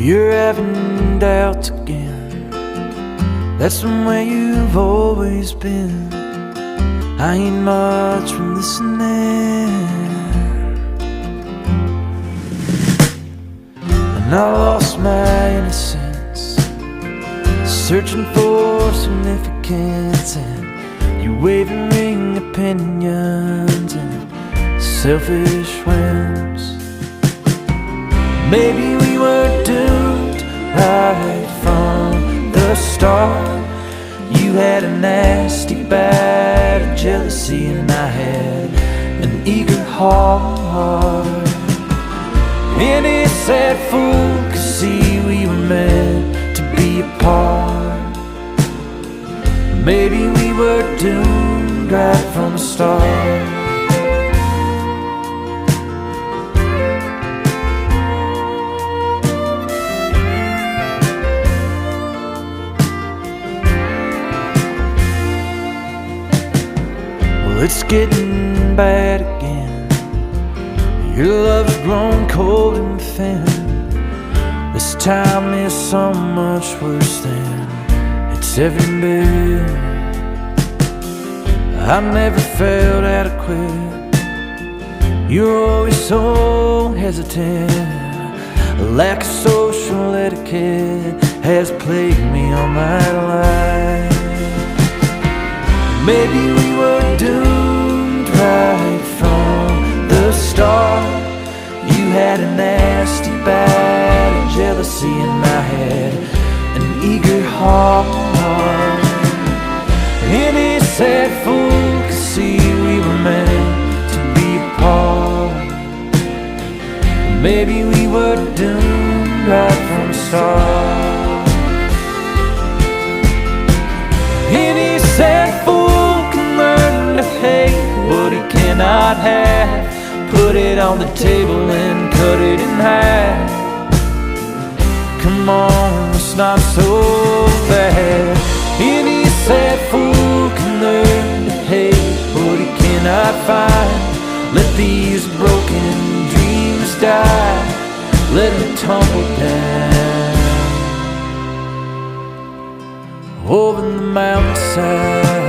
you're having doubts again. That's the way you've always been. I ain't much from listening, and I lost my innocence, searching for significance, and your wavering opinions and selfish whims. Maybe we were doomed right from the start. You had a nasty bite of jealousy, and I had an eager heart. Any sad fool could see we were meant to be apart. Maybe we were doomed right from the start. Well, it's getting bad again. Your love's grown cold and thin. This time is so much worse than it's ever been. I never felt adequate. You're always so hesitant. A lack of social etiquette has plagued me all my life. Maybe we were doomed right from the start. You had a nasty bite of jealousy, and I had an eager heart. Any sad fool could see we were meant to be apart. Maybe we were doomed right from the start. Any sad fool can learn to hate what he cannot have. Put it on the table and cut it in half. Come on, it's not so bad. Any sad fool can learn to hate what he cannot find. Let these broken dreams die. Let them tumble down over the mountainside.